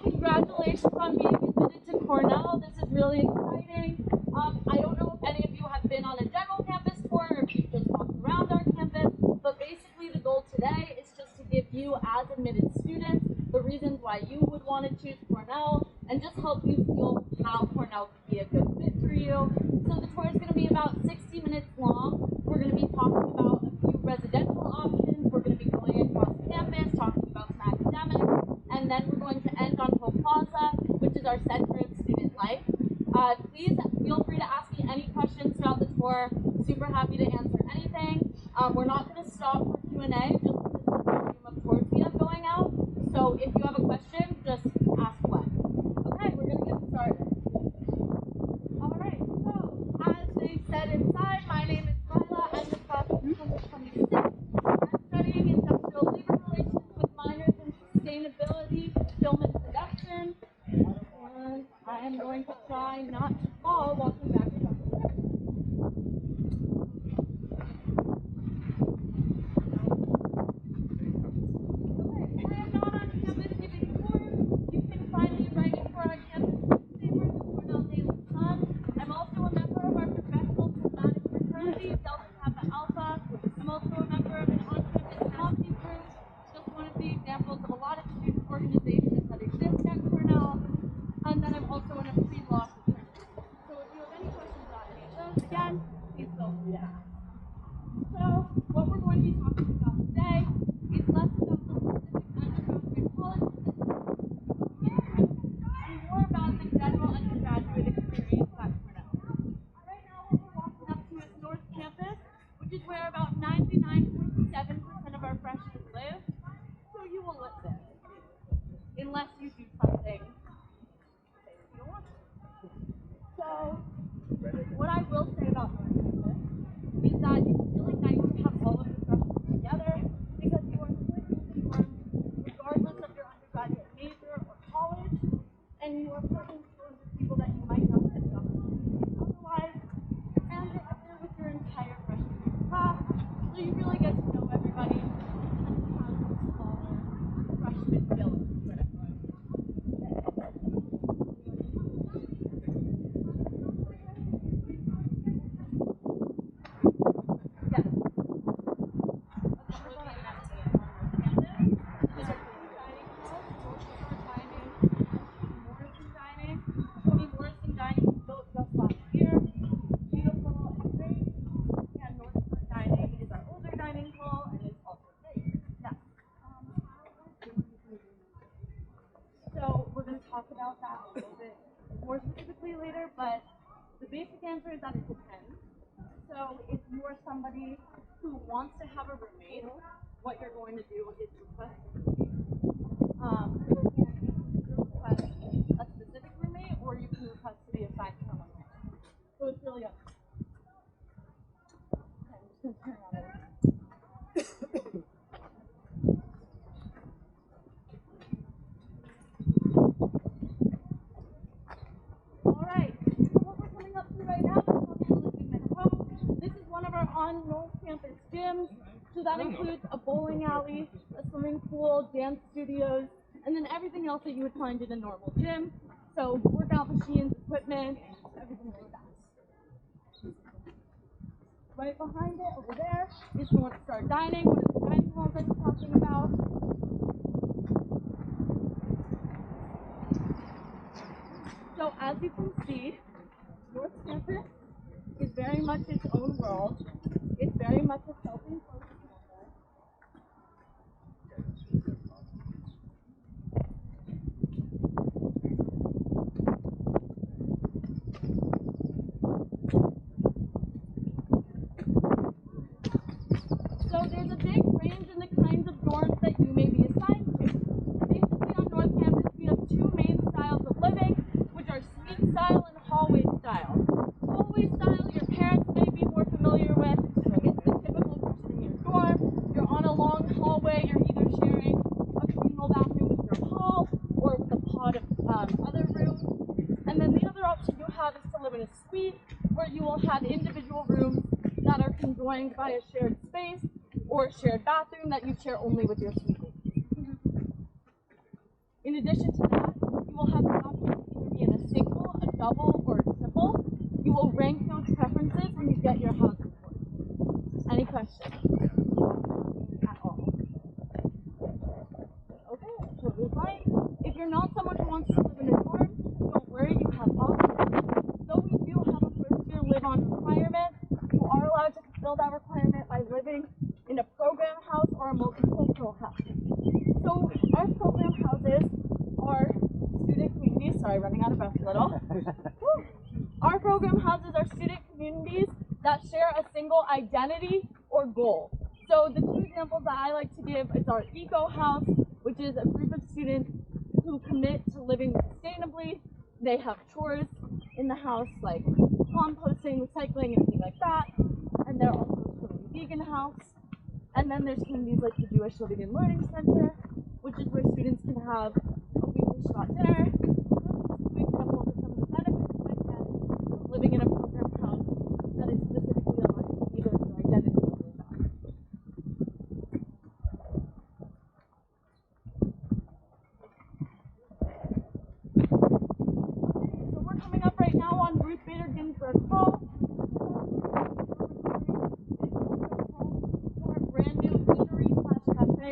congratulations on being admitted to Cornell. This is really exciting. I don't know if any of you have been on a general campus tour or if you've just walked around our campus, but basically the goal today is just to give you, as admitted students, the reasons why you would want to choose Cornell and just help you feel how Cornell could be a good fit for you. So the tour is going to be about 60 minutes long. We're going to be talking about a few residential options. We're going to be going across campus, talking about some academics, and then we're going to end on Hope Plaza, which is our center of student life. Please feel free to ask me any questions throughout the tour. Super happy to answer anything. We're not going to stop for Q&A just because of the volume of tours we have going out. So if you have a question, just ask away. Okay, we're going to get started. All right, so as they said inside, my name is Lila. I'm the class of 2026. I'm studying industrial labor relations with minors in sustainability, film and production. And I am going to try not to fall walking back to the stairs. Okay, I am not on campus giving tours. You can find me writing for our campus newspaper, the Cornell Daily Sun. I'm also a member of our professional dramatic fraternity, Delta Kappa Alpha. I'm also a member of an on-campus coffee group, just one of the examples of a lot of student organizations that exist at Cornell. And then I'm also in a pre-law fraternity. So if you have any questions about any of those, again, please feel free to ask. So what we're going to be talking about today is less about the specific undergraduate college and more about the general undergraduate experience at Cornell. Right now what we're walking up to is North Campus, which is where about 99.7% of our freshmen live. So you will live there, unless you do something. So, what I will say about North Campus is that it's really nice to have all of the freshmen together because you are split into dorms regardless of your undergraduate major or college, and you are put in dorms with people that you might not get the opportunity to otherwise, and you're up there with your entire freshman year class, so you really get to know everybody and kind of have a smaller freshman village. Talk about that a little bit more specifically later, but the basic answer is that it depends. So if you are somebody who wants to have a roommate, what you're going to do is request a roommate. You can request a specific roommate, or you can request to be assigned to someone else. So it's really up to you. Okay, I'm just going to turn that over. On North Campus gyms, so that includes a bowling alley, a swimming pool, dance studios, and then everything else that you would find in a normal gym. So workout machines, equipment, everything like that. Right behind it, over there, is North Star Dining, one of the dining halls I was talking about. So as you can see, North Campus is very much its own world. It's very much a self-enclosed campus. So there's a big range in the kinds of dorms that you may be assigned to. Basically on North Campus we have two main styles of living, which are suite style and hallway style. Hallway style your parents may be more familiar with. It's the typical freshman year dorm. You're on a long hallway. You're either sharing a communal bathroom with your hall or with a pod of other rooms. And then the other option you have is to live in a suite where you will have individual rooms that are conjoined by a shared space or a shared bathroom that you share only with your suite mates. In addition to that, will have the option to either be in a single, a double, or a triple. You will rank those preferences when you get your housing report. Any questions at all? Okay, totally fine. If you're not someone who wants to live in a dorm, don't worry, you have options. Though we do have a first-year live-on requirement, you are allowed to fulfill that requirement by living in a program house or a multicultural house. So our program houses are student communities. Sorry, running out of breath a little. Our program houses are student communities that share a single identity or goal. So the two examples that I like to give is our Eco House, which is a group of students who commit to living sustainably. They have chores in the house like composting, recycling, anything like that. And they're also a totally vegan house. And then there's communities like the Jewish Living and Learning Center, which is where students can have a weekly Shabbat dinner. Two examples of some of the benefits you might get of living in a program house that is specifically aligned to either your identity or your values. So we're coming up right now on Ruth Bader Ginsburg Hall.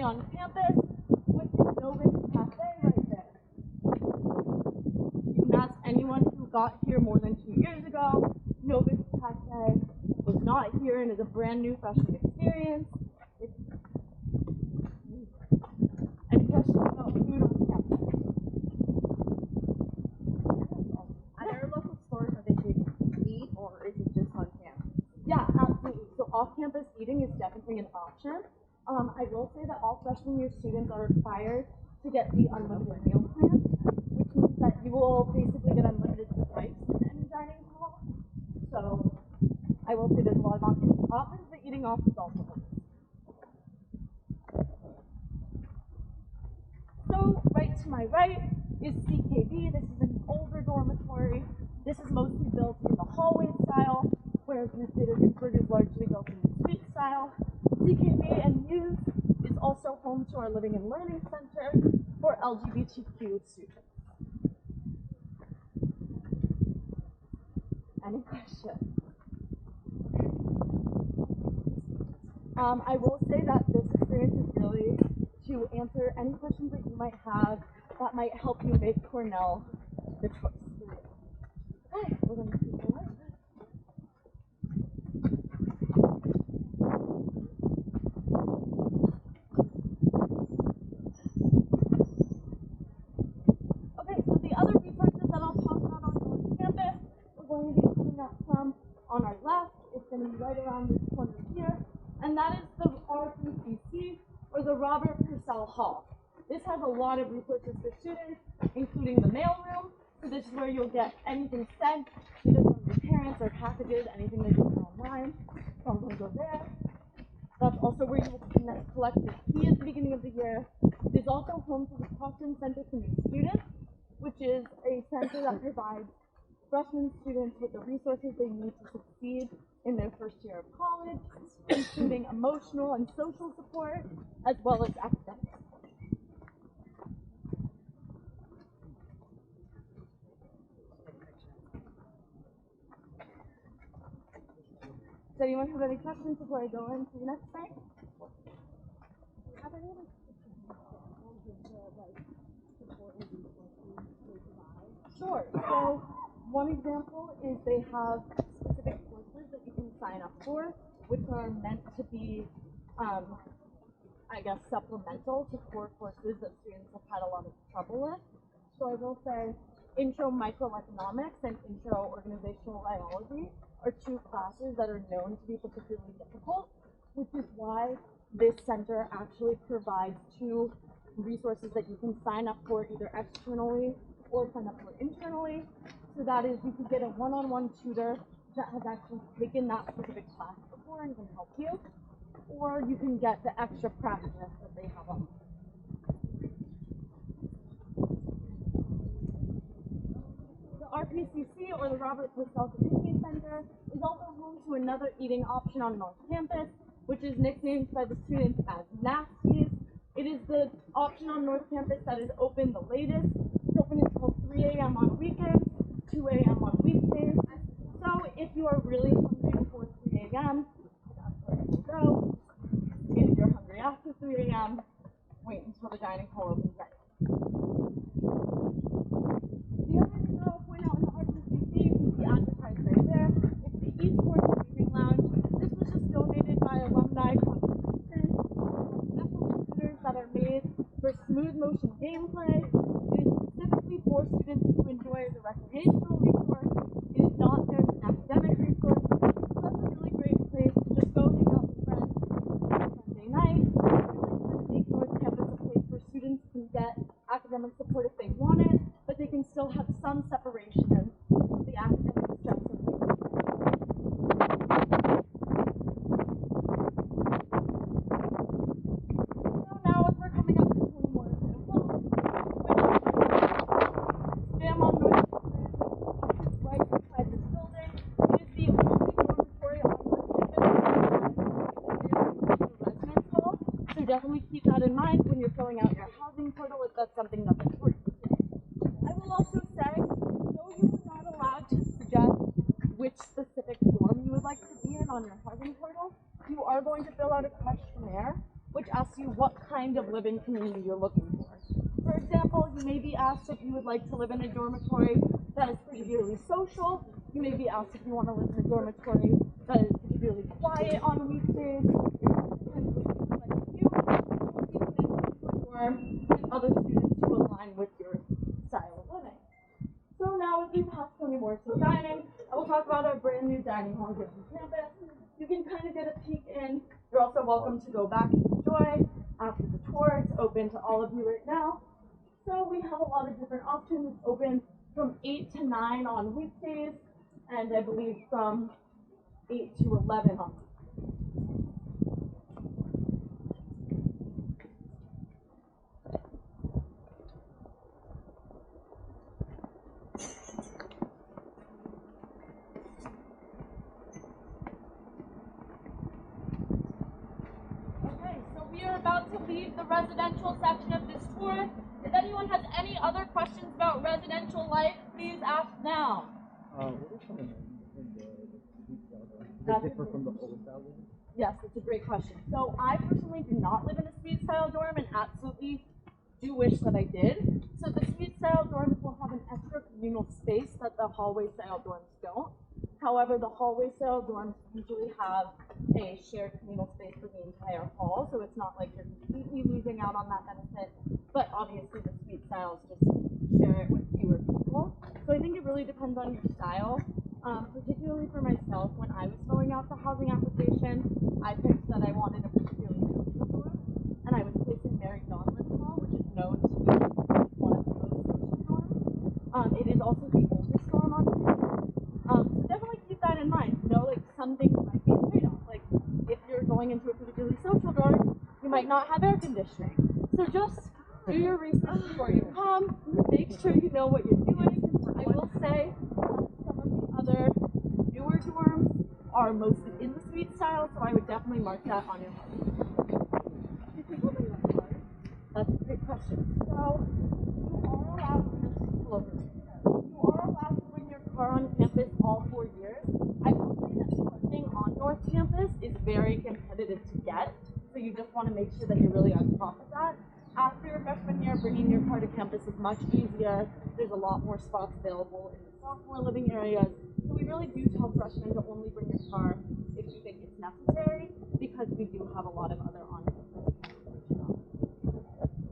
On campus, which is Novick's Cafe right there. You can ask anyone who got here more than 2 years ago. Novick's Cafe was not here and is a brand new freshman experience. Any questions about food on campus? Are there local stores that they can eat, or is it just on campus? Yeah, absolutely. So off-campus eating is definitely an option. I will say that all freshman year students are required to get the unlimited meal plan, which means that you will basically get unlimited swipes in any dining hall. So I will say there's a lot of options, but eating off is also one. So right to my right is CKB. This is an older dormitory. This is mostly built in the hallway style, whereas Ruth Bader Ginsburg is largely built in the suite style. CKB and Muse is also home to our Living and Learning Center for LGBTQ students. Any questions? I will say that this experience is really to answer any questions that you might have that might help you make Cornell the choice. Okay, we're going to keep going. On our left, it's going to be right around this corner here, and that is the RPCC, or the Robert Purcell Hall. This has a lot of resources for students, including the mailroom. So this is where you'll get anything sent, either from your parents or packages, anything that you can online. So I'm going to go there. That's also where you will collect your key at the beginning of the year. It is also home to the Cochrane Center for New Students, which is a center that provides freshman students with the resources they need to succeed in their first year of college, including emotional and social support, as well as academic support. Does anyone have any questions before I go into the next thing? Sure. So one example is they have specific courses that you can sign up for, which are meant to be, I guess, supplemental to core courses that students have had a lot of trouble with. So I will say Intro Microeconomics and Intro Organizational Biology are two classes that are known to be particularly difficult, which is why this center actually provides two resources that you can sign up for either externally or sign up for internally. So that is, you could get a one-on-one tutor that has actually taken that specific class before and can help you, or you can get the extra practice that they have on. The RPCC, or the Robert Purcell Community Center, is also home to another eating option on North Campus, which is nicknamed by the students as Nasties. It is the option on North Campus that is open the latest. So open until 3 a.m. on weekends, 2 a.m. on weekdays. So if you are really hungry before 3 a.m., that's where you will go. If you're hungry after 3 a.m., wait until the dining hall opens right. The other thing that I'll point out in the RCCC, you can see advertised right there. It's the Esports Gaming Lounge. This was just donated by alumni contribution. Special computers that are made for smooth motion gameplay. It is specifically for students to enjoy as a recreational resource. It is not their academic resource. So that's a really great place to just go hang out with friends on Sunday night. Really try to make North Campus a place where students can get academic support if they want it, but they can still have some separation from the academic stress of the So now as we're coming up to more of the hall, Jam on North Campus, right beside this building. It is the only dormitory on North Campus the residence hall. So definitely keep that in mind when you're filling out your housing portal if that's something that's important. I will also say, though you are not allowed to suggest which specific dorm you would like to be in on your housing portal, you are going to fill out a questionnaire which asks you what kind of living community you're looking for. For example, you may be asked if you would like to live in a dormitory that is particularly social. You may be asked if you want to live in a dormitory that is particularly quiet on weekdays. And other students to align with your style of living. So now as we pass more to dining, I will talk about our brand new dining hall here on campus. You can kind of get a peek in. You're also welcome to go back and enjoy after the tour. It's open to all of you right now. So we have a lot of different options. It's open from 8 to 9 on weekdays, and I believe from 8 to 11 on weekdays. We are about to leave the residential section of this tour. If anyone has any other questions about residential life, please ask now. What is some in the suite style? Is it different from the old style? Yes, it's a great question. So I personally do not live in a suite style dorm and absolutely do wish that I did. So the suite style dorms will have an extra communal space that the hallway style dorms don't. However, the hallway style dorms usually have a shared communal space for the entire hall, so it's not like you're completely losing out on that benefit, but obviously the suite styles just share it with fewer people. So I think it really depends on your style. Particularly for myself, when I was filling out the housing application, I picked that I wanted a particularly social dorm, and I was placed in Mary Donlin Hall, which is known to be one of the most social dorms. It is also the oldest dorm on campus. So definitely keep that in mind. You know, like some things might be a trade-off. Like if you're going into a particularly social dorm, you might not have air conditioning. So just do your research before you come. Make sure you know what you're doing. I will say some of the other newer dorms are mostly in the suite style, so I would definitely mark that on your house. That's a great question. So you are allowed to pull over. You are allowed to bring your car on campus all 4 years. I will say that parking on North Campus is very competitive to get, so you just want to make sure that you're really on top of that. After your freshman year, bringing your car to campus is much easier. There's a lot more spots available in the sophomore living areas, so we really do tell freshmen to only bring your car if you think it's necessary, because we do have a lot of other on-campus transportation.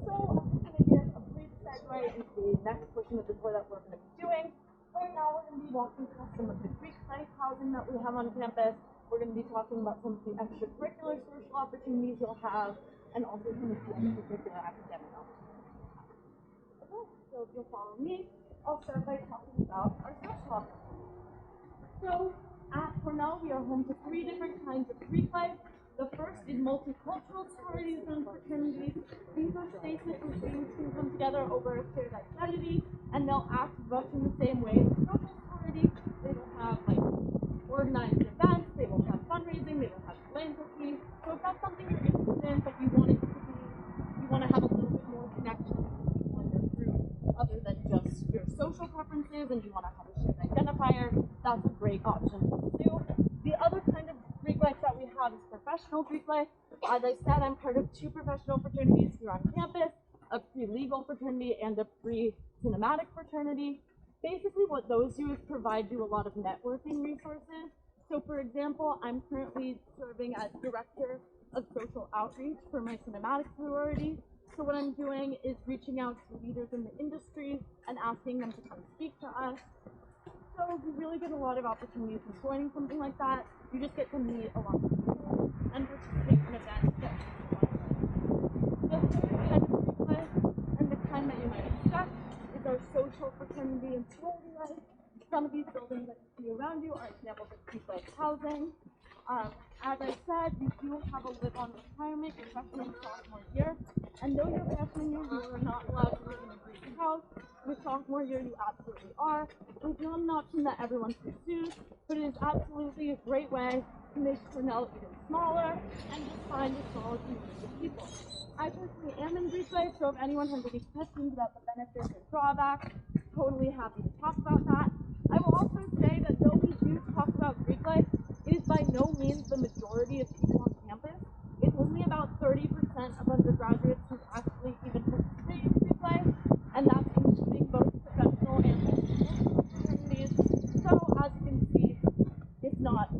So I'm going to give a brief segue into the next portion of the tour that we're going to be doing. Right now, we're going to be walking past some of the Greek life housing that we have on campus. We're going to be talking about some of the extracurricular social opportunities you'll have, and also some of the extracurricular academic opportunities you'll have. Okay, so if you'll follow me, I'll start by talking about our social opportunities. So at Cornell, we are home to 3 different kinds of Greek life. The first is multicultural sororities and fraternities. These are spaces where students can come together over a shared identity, and they'll act much in the same way as a social sorority. They will have like organized events, they will have fundraising, they will have philanthropy. So if that's something you're interested in, but you want to have a little bit more connection with people in your group other than just preferences and you want to have a shared identifier, that's a great option to do. The other kind of Greek life that we have is professional Greek life. As I said, I'm part of 2 professional fraternities here on campus, a pre-legal fraternity and a pre-cinematic fraternity. Basically what those do is provide you a lot of networking resources. So for example, I'm currently serving as director of social outreach for my cinematic sorority. So what I'm doing is reaching out to leaders in the industry and asking them to come speak to us. So you really get a lot of opportunities in joining something like that. You just get to meet a lot of people and participate in events that you want to. The third kind of Greek life, and the kind that you might expect, is our social fraternity and sorority life. Some of these buildings that you see around you are examples of Greek life housing. As I said, you do have a live-on requirement your freshman and sophomore year. And though your freshman year you are not allowed to live in a Greek house, your sophomore year you absolutely are. It's not an option that everyone pursues, but it is absolutely a great way to make Cornell even smaller and just find a smaller community of people. I personally am in Greek life, so if anyone has any questions about the benefits and drawbacks, totally happy to talk about that. I will also say that though we do talk about Greek life, it is by no means the majority of people on campus. It's only about 30% of undergraduates who actually even participate in Greek life, and that's including both professional and professional fraternities. So as you can see, it's not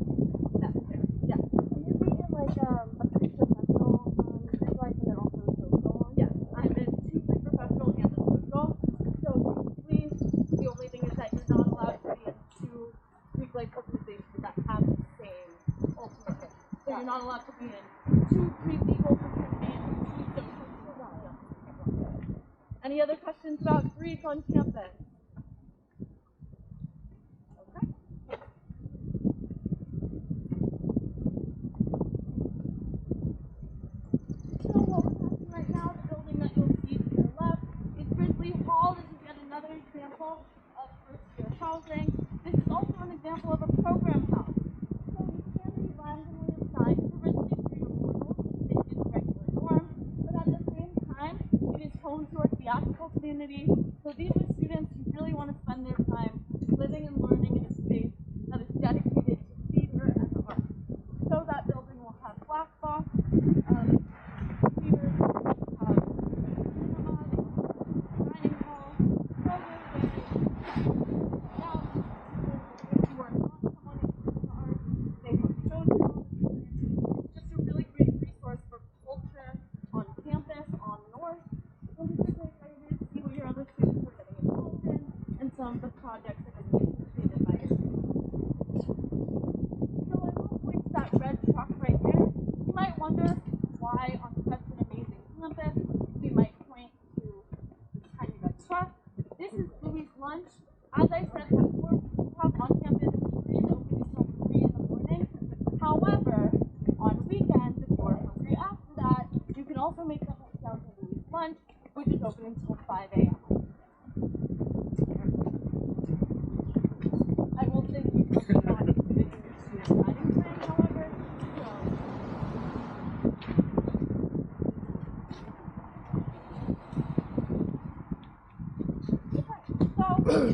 necessary. Yeah. Can you be in like a pre-professional Greek life and then also social one? Yes, I'm in 2 pre-professional and a social. So basically, the only thing is that you're not allowed to be in 2 Greek life organizations that have the same ultimate goal. So you're not allowed to be in 2 pre-legal fraternities and 2 social fraternities. Any other questions about Greek on campus? Okay. So what we're talking right now, the building that you'll see to your left is Grizzly Hall. This is yet another example of first-year housing. This is also an example of a program house. So you can be randomly assigned to Grizzly through your portal to fit in a regular dorm, but at the same time, it is home to our theatrical community. So these are students who really want to spend their time living and learning in a space that is dedicated to theater and the arts. So that building will have black box, theaters, will have cinema, dining hall, programming, out. If you are not someone into the arts, they have shown you all the time. It's just a really great resource for culture on campus, on North. So this is a great way to see what your other students are getting involved in and some of the projects that are being completed by your students. So I will point to that red truck right there. You might wonder why on such an amazing campus we might point to this tiny red truck. This is Louis' lunch. As I said before, we do have on-campus eateries open until 3 in the morning. However, on weekends, if you're hungry after that, you can also make the hike down to Louis' lunch, which is open until 5 a.m. I will say we are not included in your student dining plan, however, so. So,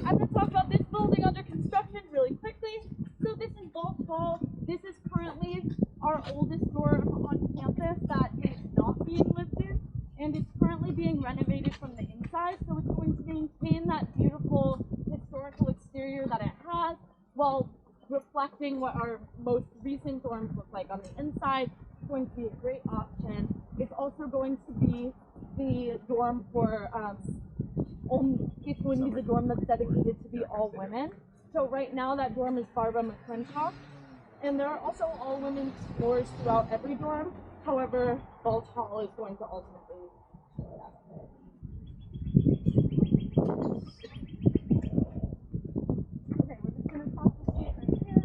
I'm going to talk about this building under construction really quickly. So this is Vault Hall. This is currently our oldest dorm on campus that is not being lived in, and it's currently being renovated from the inside. So it's going to maintain that beautiful historical exterior that it has, while reflecting what our most recent dorms look like on the inside. It's going to be a great option. It's also going to be the dorm for it's going to be the dorm that's dedicated to be all women. So right now that dorm is Barbara McClintock, and there are also all women's floors throughout every dorm. However, Vault Hall is going to ultimately share that. Okay, we're just going to cross the street right here.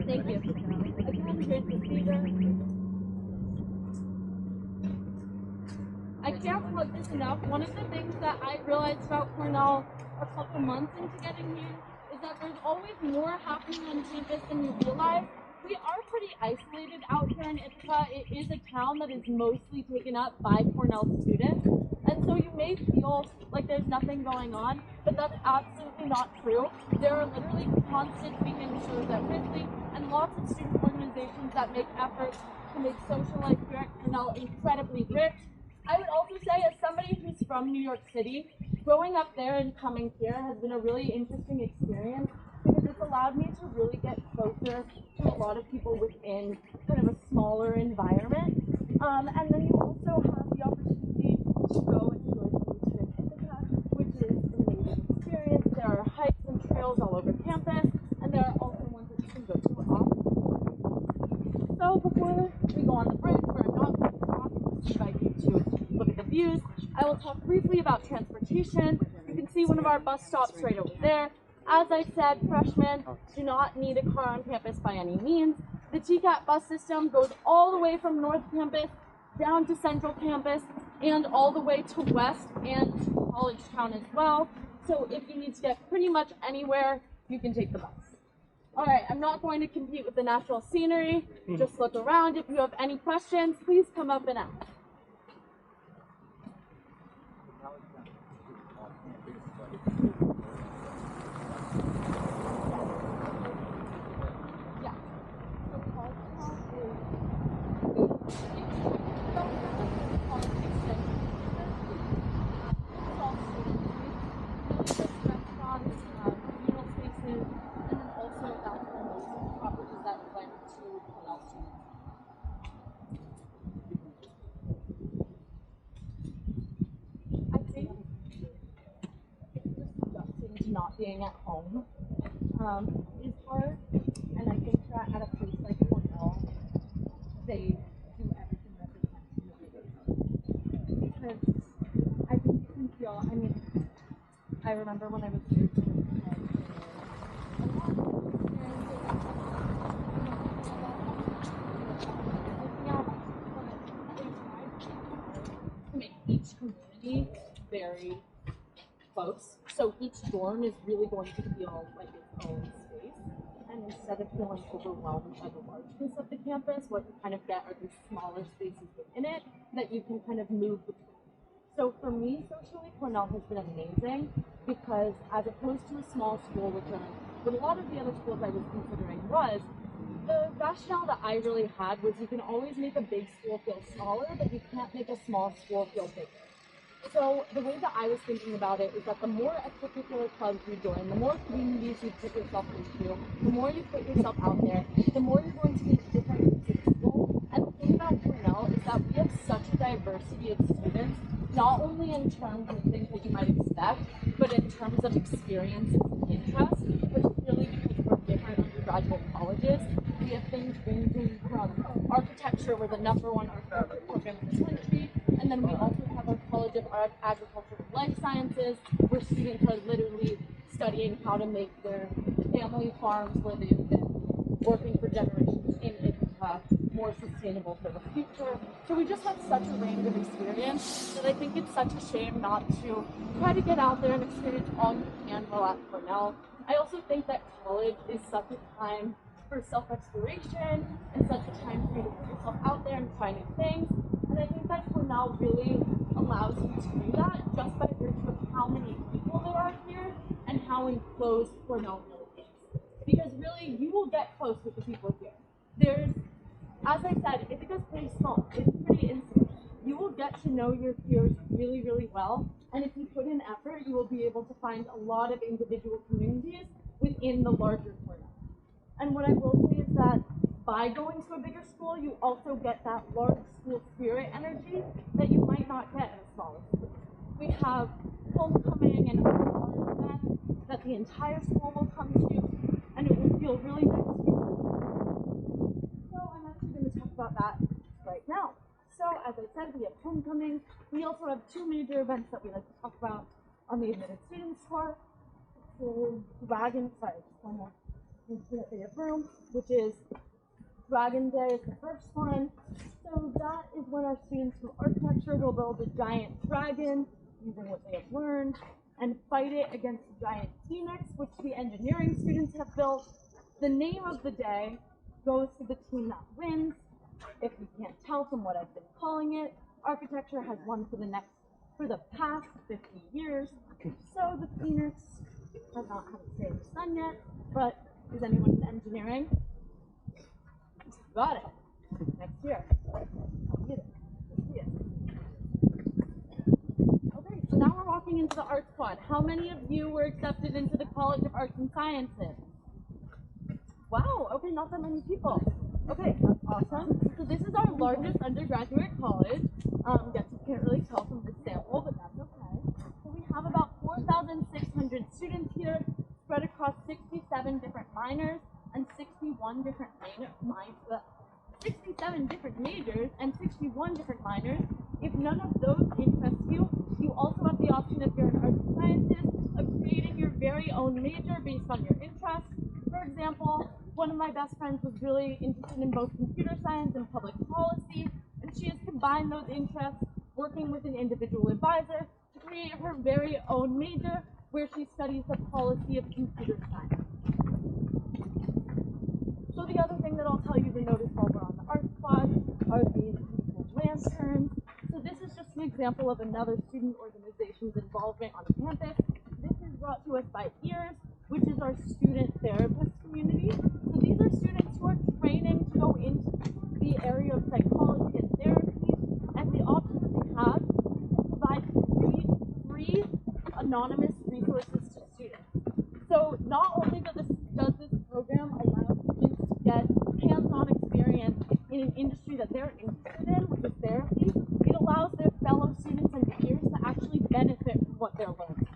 Thank you. Again, great to see you. plug this enough. One of the things that I realized about Cornell a couple months into getting here is that there's always more happening on campus than you realize. We are pretty isolated out here in Ithaca. It is a town that is mostly taken up by Cornell students. And so you may feel like there's nothing going on, but that's absolutely not true. There are literally constant weekend shows at Ridley and lots of student organizations that make efforts to make social life here at Cornell incredibly rich. I would also say, as somebody who's from New York City, growing up there and coming here has been a really interesting experience because it's allowed me to really get closer to a lot of people within kind of a smaller environment. And then you also have the opportunity to go and enjoy the beach in Ithaca, which is an amazing experience. There are hikes and trails all over campus, and there are also ones that you can go to off. So before we go on the bridge, where I'm not going to talk, I just invite you to look at the views. I will talk briefly about transportation. You can see one of our bus stops right over there. As I said, freshmen do not need a car on campus by any means. The TCAT bus system goes all the way from North Campus down to Central Campus and all the way to West and to College Town as well. So if you need to get pretty much anywhere, you can take the bus. All right, I'm not going to compete with the natural scenery. Just look around. If you have any questions, please come up and ask. Not being at home is hard, and I think that at a place like Cornell, they do everything that they can to make it hard. Because I think you can feel, I mean, I remember when I was here to make each community very close. So each dorm is really going to feel like its own space. And instead of feeling overwhelmed by the largeness of the campus, what you kind of get are these smaller spaces within it that you can kind of move between. So for me, socially, Cornell has been amazing because as opposed to a small school, which a lot of the other schools I was considering was, the rationale that I really had was you can always make a big school feel smaller, but you can't make a small school feel bigger. So the way that I was thinking about it is that the more extracurricular clubs you join, the more communities you put yourself into, the more you put yourself out there, the more you're going to meet different groups of people. And the thing about Cornell is that we have such a diversity of students, not only in terms of things that you might expect, but in terms of experience and interest, particularly because we're different undergraduate colleges. We have things ranging from architecture, we're the #1 architecture program in the country, and then we also have our College of Agriculture and Life Sciences, where students are literally studying how to make their family farms where they've been working for generations in Ithaca more sustainable for the future. So we just have such a range of experience that I think it's such a shame not to try to get out there and experience all you can while at Cornell. I also think that college is such a time for self-exploration and such a time for you to put yourself out there and try new things. And I think that Cornell really allows you to do that just by virtue of how many people there are here and how enclosed Cornell really is. Because really, you will get close with the people here. There's, as I said, Ithaca's pretty small. It's pretty intimate. You will get to know your peers really, really well. And if you put in effort, you will be able to find a lot of individual communities within the larger Cornell. And what I will say is that by going to a bigger school, you also get that large school spirit energy that you might not get in a smaller school. We have homecoming and other large events that the entire school will come to, and it will feel really nice to you. So I'm actually going to talk about that right now. So as I said, we have homecoming. We also have two major events that we like to talk about on the admitted students tour. The wagon, sorry, just one more. They have room, which is Dragon Day is the first one. So that is when our students from architecture will build a giant dragon using what they have learned and fight it against a giant phoenix, which the engineering students have built. The name of the day goes to the team that wins. If you can't tell from what I've been calling it, architecture has won for the past 50 years. So the phoenix has not had its day in the sun yet, but is anyone in engineering? Got it. Next year. I'll get it. Let's see it. Okay, so now we're walking into the art squad. How many of you were accepted into the College of Arts and Sciences? Wow, okay, not that many people. Okay, that's awesome. So this is our largest undergraduate college. Guess you can't really tell from this sample, but that's okay. So we have about 4,600 students here, spread across 67 different minors and 61 different majors and 61 different minors. If none of those interest you, you also have the option, if you're in arts and sciences, of creating your very own major based on your interests. For example, one of my best friends was really interested in both computer science and public policy, and she has combined those interests, working with an individual advisor, to create her very own major where she studies the policy of computer science. So the other thing that I'll tell you to notice while we're on the art squad are these beautiful lanterns. So this is just an example of another student organization's involvement on campus. This is brought to us by EARS, which is our student therapist community. So these are students who are training to go into the area of psychology and therapy, and the option that they have is to provide free anonymous resources to students. So not only does this program allow students to get hands-on experience in an industry that they're interested in, which is therapy, it allows their fellow students and peers to actually benefit from what they're learning.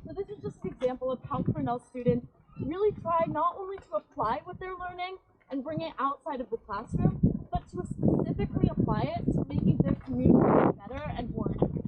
So this is just an example of how Cornell students really try not only to apply what they're learning and bring it outside of the classroom, but to specifically apply it to making their community better and more inclusive.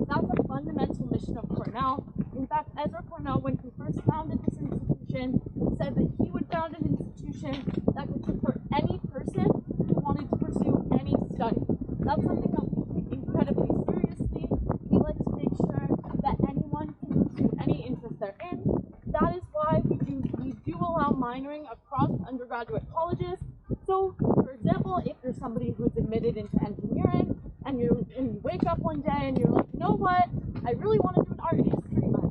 That's a fundamental mission of Cornell. In fact, Ezra Cornell, when he first founded this institution, said that he would found an institution that could support any person who wanted to pursue any study. That's something that we take incredibly seriously. We like to make sure that anyone can pursue any interest they're in. That is why we do allow minoring across undergraduate colleges. So, for example, if you're somebody who's admitted into engineering and you wake up one day and you're like, you know what, I really want to do an art history minor.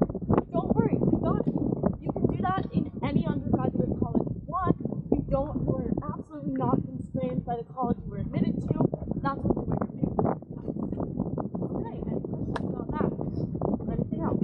Don't worry, we got it. You can do that in any undergraduate college you want. You're absolutely not constrained by the college you were admitted to. That's what we're doing. Okay, any questions about that? Or anything else?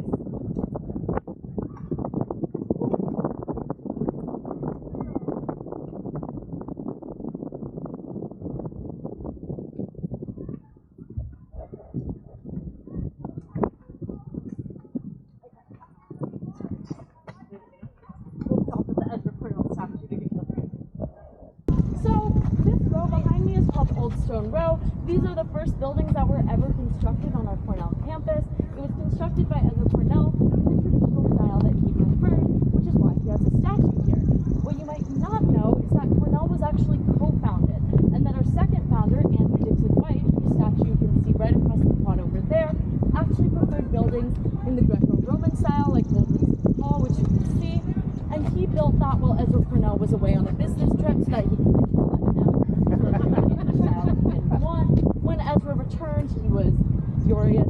Row. These are the first buildings that were ever constructed on our Cornell campus. It was constructed by Ezra Cornell in the traditional style that he preferred, which is why he has a statue here. What you might not know is that Cornell was actually co-founded, and that our second founder, Andrew Dixon White, whose statue you can see right across the quad over there, actually preferred buildings in the Greco-Roman style, like Goldman's Hall, which you can see, and he built that while Ezra Cornell was away on a business trip so that he could When Ezra returned, he was furious.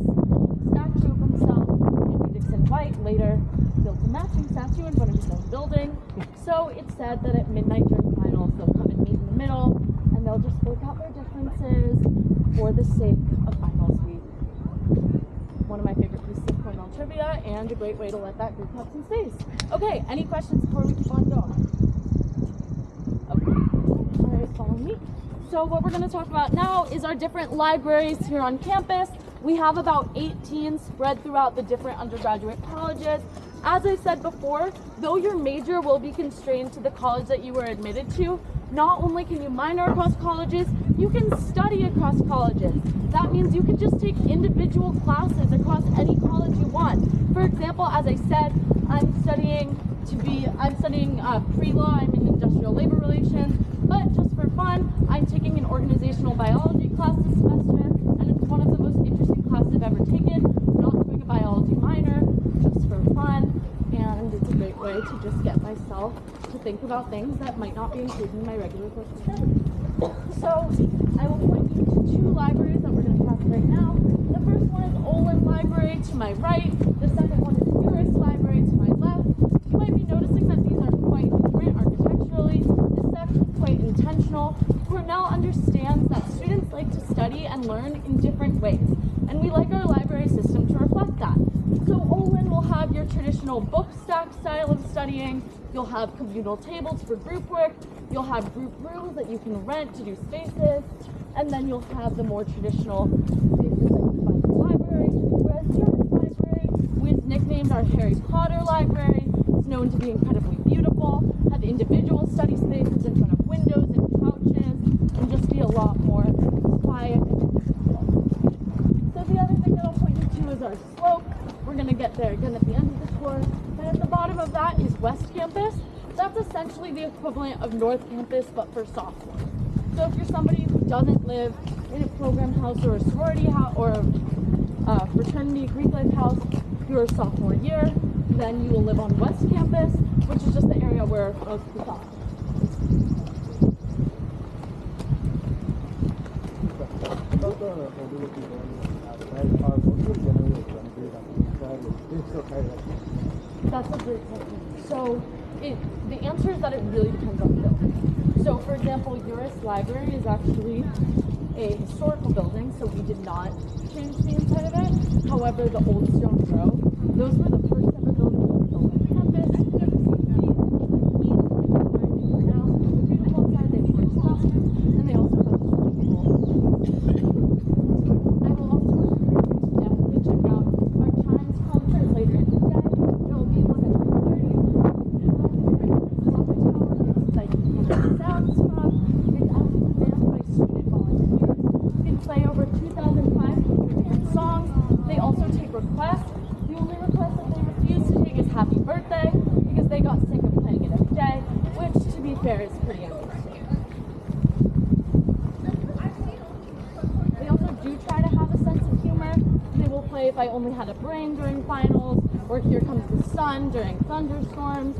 Statue of himself. Andrew Dixon White later built a matching statue in front of his own building. So it's said that at midnight during finals, they'll come and meet in the middle, and they'll just work out their differences for the sake of finals week. One of my favorite pieces of Cornell trivia, and a great way to let that group have some space. Okay, any questions before we keep on going? Okay, all right, follow me. So what we're going to talk about now is our different libraries here on campus. We have about 18 spread throughout the different undergraduate colleges. As I said before, though your major will be constrained to the college that you were admitted to, not only can you minor across colleges, you can study across colleges. That means you can just take individual classes across any college you want. For example, as I said, I'm studying pre-law, I'm in industrial labor relations, but just for fun, fun, I'm taking an organizational biology class this semester, and it's one of the most interesting classes I've ever taken. Not doing a biology minor, just for fun, and it's a great way to just get myself to think about things that might not be included in my regular course of study. So I will point you to two libraries that we're going to pass right now. The first one is Olin Library to my right. The second one is Uris Library to my left. You might be noticing that these are quite different architecturally. This is actually quite intentional. Cornell understands that students like to study and learn in different ways, and we like our library system to reflect that. So Olin will have your traditional book stack style of studying. You'll have communal tables for group work. You'll have group rooms that you can rent to do spaces. And then you'll have the more traditional spaces that you can find in the library. Whereas Uris Library, with nicknamed our Harry Potter Library, it's known to be incredibly beautiful, have individual study spaces in front of windows and couches, and just be a lot more quiet and peaceful. So the other thing that I'll point you to is our slope. We're going to get there again at the end of the tour. And at the bottom of that is West Campus. That's essentially the equivalent of North Campus, but for sophomores. So if you're somebody who doesn't live in a program house or a sorority house or a fraternity Greek life house, you're a sophomore year, then you will live on West Campus, which is just the area where most of the sophomores. That's a great question. So the answer is that it really depends on the building. So for example, Uris Library is actually a historical building, so we did not change the inside of it. However, the old stone row, those were the first ever buildings that were built on campus. Now, the beautiful inside, they have first classrooms, and they also have this beautiful. I will also encourage you to definitely check out our Chimes concert later in the day. There will be one at 2:30. That you can get sounds from. It's actually manned by student volunteers. You can play over 2,500 songs. They also take requests. The only request that they refuse to take is happy birthday, because they got sick of playing it every day, which, to be fair, is pretty understandable. They also do try to have a sense of humor. They will play If I Only Had a Brain during finals, or Here Comes the Sun during thunderstorms.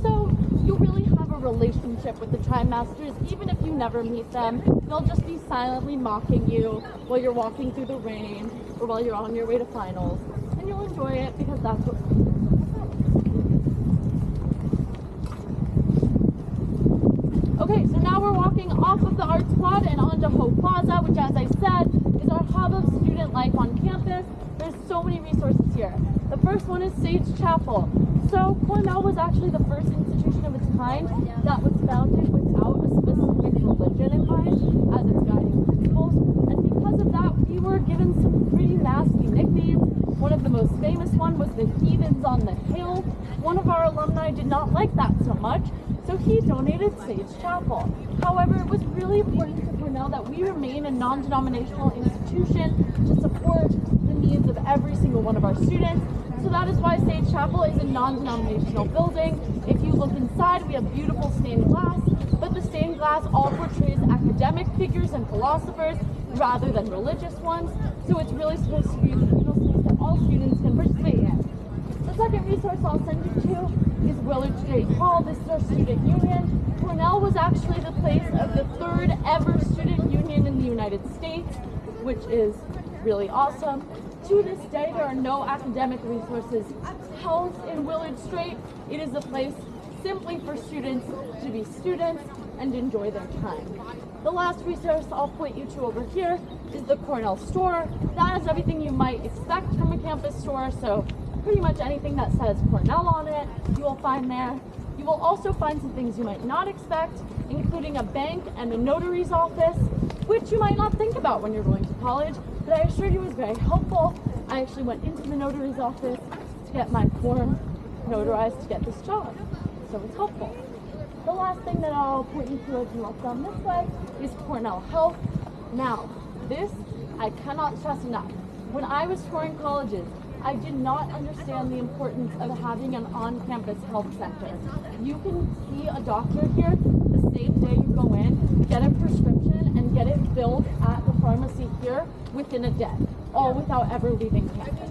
So you really have a relationship with the Trimasters, even if you never meet them. They'll just be silently mocking you while you're walking through the rain, or while you're on your way to finals. And you'll enjoy it because that's what. Okay, so now we're walking off of the Arts Quad and onto Hope Plaza, which, as I said, is our hub of student life on campus. There's so many resources here. The first one is Sage Chapel. So Cornell was actually the first institution of its kind that was founded without a specific religion in mind as its guiding principles. And because of that, we were given some pretty nasty nicknames. One of the most famous one was the Heathens on the Hill. One of our alumni did not like that so much, so he donated Sage Chapel. However, it was really important to Cornell that we remain a non-denominational institution to support the needs of every single one of our students. So that is why Sage Chapel is a non-denominational building. If you look inside, we have beautiful stained glass, but the stained glass all portrays academic figures and philosophers rather than religious ones. So it's really supposed to be a communal space that all students can participate in. The second resource I'll send you to is Willard Straight Hall. This is our student union. Cornell was actually the place of the third ever student union in the United States, which is really awesome. To this day, there are no academic resources housed in Willard Straight. It is a place simply for students to be students and enjoy their time. The last resource I'll point you to over here is the Cornell store. That is everything you might expect from a campus store, so pretty much anything that says Cornell on it, you will find there. You will also find some things you might not expect, including a bank and a notary's office, which you might not think about when you're going to college, but I assure you it was very helpful. I actually went into the notary's office to get my form notarized to get this job, so it's helpful. The last thing that I'll point you to as you walk down this way is Cornell Health. Now, this I cannot stress enough. When I was touring colleges, I did not understand the importance of having an on-campus health center. You can see a doctor here the same day you go in, get a prescription, and get it filled at the pharmacy here within a day, all without ever leaving campus.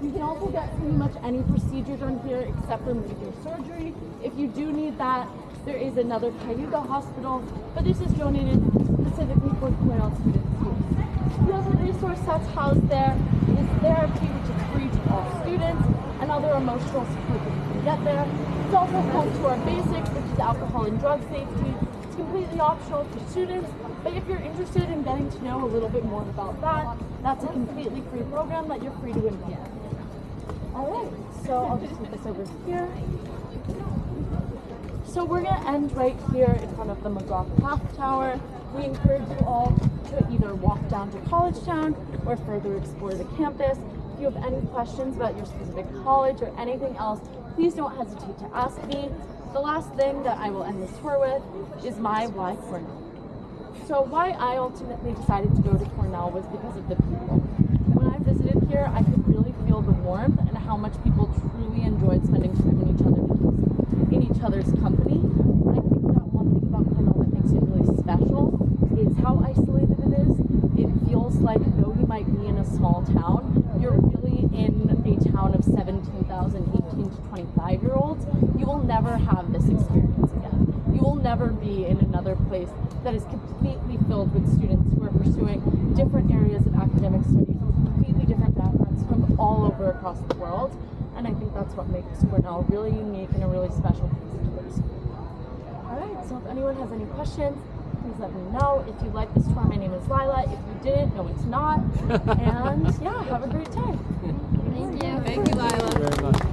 You can also get pretty much any procedure done here except for major surgery. If you do need that, there is another Cayuga hospital, but this is donated specifically for Cornell students here. The other resource that's housed there is therapy, which is free to all students, and other emotional support that you can get there. It's also home to our basics, which is alcohol and drug safety. It's completely optional for students, but if you're interested in getting to know a little bit more about that, that's a completely free program that you're free to enroll. Alright, so I'll just put this over here. So we're going to end right here in front of the McGraw-Path Tower. We encourage you all to either walk down to College Town or further explore the campus. If you have any questions about your specific college or anything else, please don't hesitate to ask me. The last thing that I will end this tour with is my why Cornell. So why I ultimately decided to go to Cornell was because of the people. When I visited here, I could really feel the warmth and how much people truly enjoyed spending time in each other's company. I think that one thing about Cornell that makes it really special is how isolated it is. It feels like though you might be in a small town, you're really in a town of 17,000 18 to 25-year-olds. You will never have this experience again. You will never be in another place that is completely filled with students who are pursuing different areas of academic studies with completely different backgrounds from all over across the world. And I think that's what makes Cornell really unique and a really special place to go to school. Alright, so if anyone has any questions, please let me know. If you like this tour, my name is Lila. If you didn't, no it's not. And yeah, have a great time. Thank you. Thank you, Lila. Thank you very much.